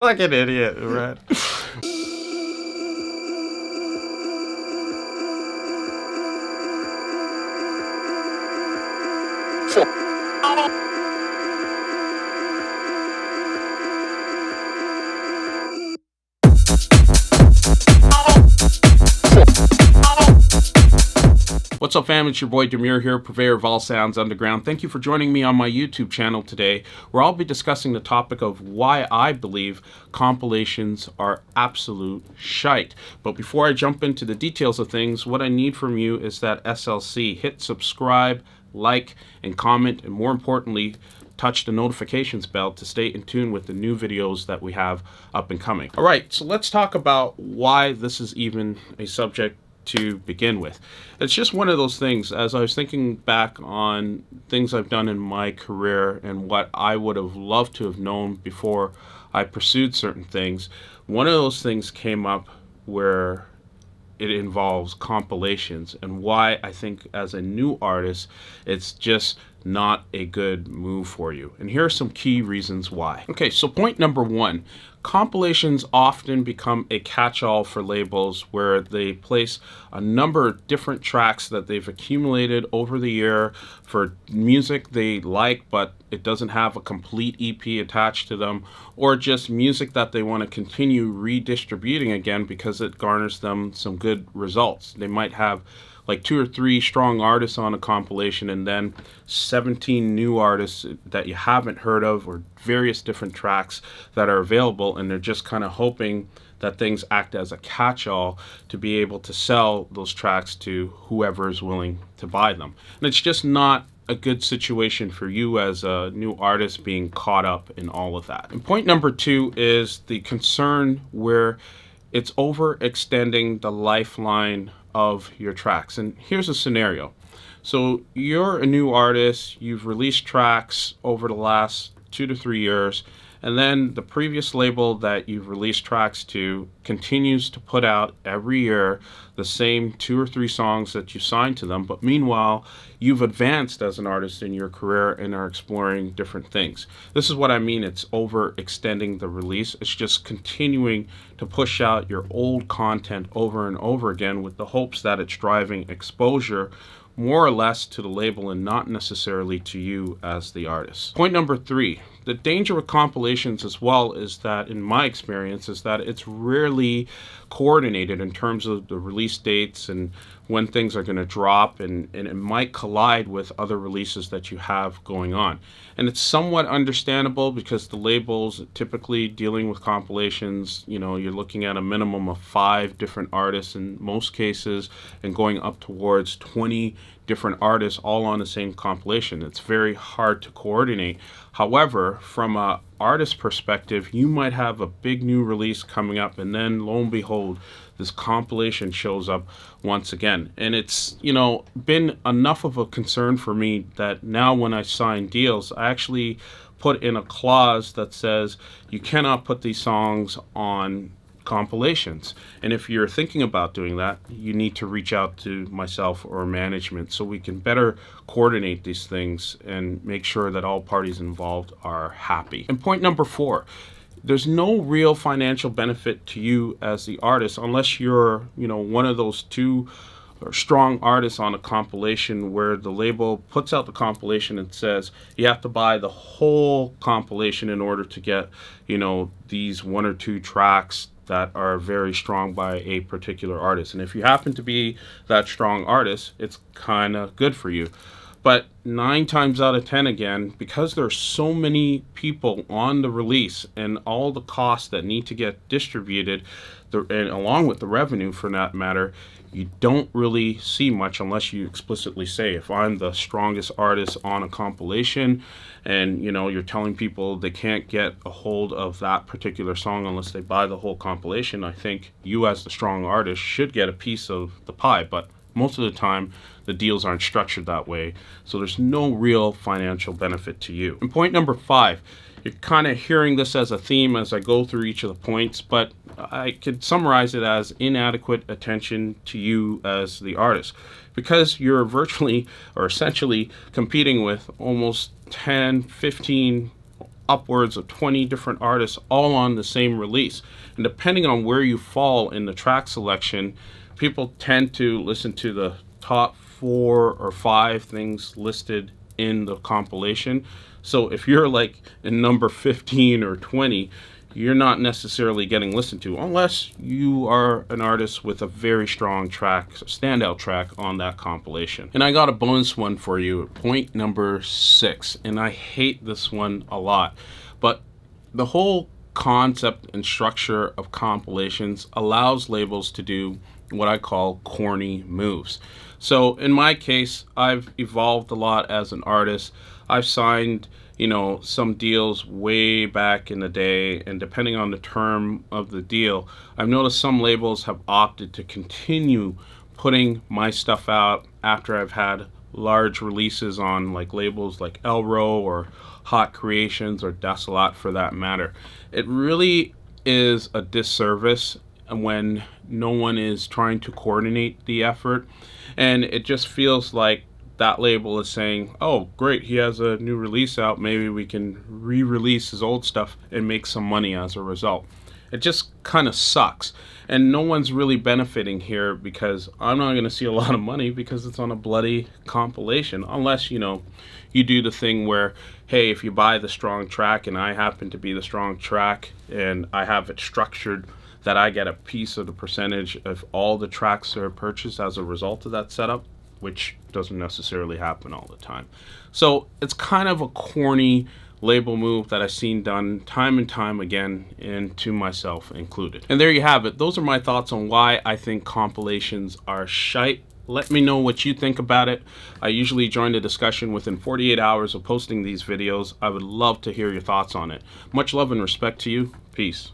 Like an idiot, right? What's up, fam? It's your boy Demuir here, purveyor of all sounds underground. Thank you for joining me on my YouTube channel today, where I'll be discussing the topic of why I believe compilations are absolute shite. But before I jump into the details of things, what I need from you is that SLC. Hit subscribe, like, and comment, and more importantly, touch the notifications bell to stay in tune with the new videos that we have up and coming. All right, so let's talk about why this is even a subject to begin with. It's just one of those things. As I was thinking back on things I've done in my career and what I would have loved to have known before I pursued certain things, one of those things came up where it involves compilations and why I think as a new artist it's just not a good move for you. And here are some key reasons why. Okay, so point number one, compilations often become a catch-all for labels where they place a number of different tracks that they've accumulated over the year for music they like, but it doesn't have a complete EP attached to them, or just music that they want to continue redistributing again because it garners them some good results. They might have like 2 or 3 strong artists on a compilation and then 17 new artists that you haven't heard of, or various different tracks that are available, and they're just kind of hoping that things act as a catch-all to be able to sell those tracks to whoever is willing to buy them. And it's just not a good situation for you as a new artist being caught up in all of that. And point number two is the concern where it's overextending the lifeline of your tracks. And here's a scenario. So you're a new artist, you've released tracks over the last 2 to 3 years, and then the previous label that you've released tracks to continues to put out every year the same 2 or 3 songs that you signed to them, but meanwhile you've advanced as an artist in your career and are exploring different things. This is what I mean, it's overextending the release. It's just continuing to push out your old content over and over again with the hopes that it's driving exposure more or less to the label and not necessarily to you as the artist. Point number three, the danger with compilations as well is that, in my experience, is that it's rarely coordinated in terms of the release dates and when things are going to drop, and it might collide with other releases that you have going on. And it's somewhat understandable because the labels typically dealing with compilations, you know, you're looking at a minimum of 5 different artists in most cases and going up towards 20 different artists all on the same compilation. It's very hard to coordinate. However, from an artist perspective, you might have a big new release coming up, and then lo and behold, this compilation shows up once again. And it's, you know, been enough of a concern for me that now when I sign deals, I actually put in a clause that says you cannot put these songs on compilations. And if you're thinking about doing that, you need to reach out to myself or management so we can better coordinate these things and make sure that all parties involved are happy. And point number four, there's no real financial benefit to you as the artist unless you're, you know, one of those 2 or strong artists on a compilation where the label puts out the compilation and says you have to buy the whole compilation in order to get, you know, these 1 or 2 tracks that are very strong by a particular artist. And if you happen to be that strong artist, it's kind of good for you. But 9 times out of 10 again, because there's so many people on the release and all the costs that need to get distributed, and along with the revenue for that matter, you don't really see much unless you explicitly say, if I'm the strongest artist on a compilation and, you know, you're telling people they can't get a hold of that particular song unless they buy the whole compilation, I think you as the strong artist should get a piece of the pie. But most of the time, the deals aren't structured that way, so there's no real financial benefit to you. And point number 5, you're kind of hearing this as a theme as I go through each of the points, but I could summarize it as inadequate attention to you as the artist, because you're virtually or essentially competing with almost 10, 15 upwards of 20 different artists all on the same release. And depending on where you fall in the track selection, people tend to listen to the top 4 or 5 things listed in the compilation. So if you're like in number 15 or 20, you're not necessarily getting listened to unless you are an artist with a very strong track, standout track on that compilation. And I got a bonus one for you, point number 6. And I hate this one a lot, but the whole concept and structure of compilations allows labels to do what I call corny moves. So in my case, I've evolved a lot as an artist. I've signed, some deals way back in the day, and depending on the term of the deal, I've noticed some labels have opted to continue putting my stuff out after I've had large releases on like labels like Elro or Hot Creations or Desolate for that matter. It really is a disservice when no one is trying to coordinate the effort, and it just feels like that label is saying, oh great, he has a new release out, maybe we can re-release his old stuff and make some money as a result. It just kind of sucks, and no one's really benefiting here, because I'm not going to see a lot of money because it's on a bloody compilation, unless you do the thing where, hey, if you buy the strong track and I happen to be the strong track and I have it structured that I get a piece of the percentage of all the tracks that are purchased as a result of that setup, which doesn't necessarily happen all the time. So it's kind of a corny label move that I've seen done time and time again, and to myself included. And there you have it. Those are my thoughts on why I think compilations are shite. Let me know what you think about it. I usually join the discussion within 48 hours of posting these videos. I would love to hear your thoughts on it. Much love and respect to you. Peace.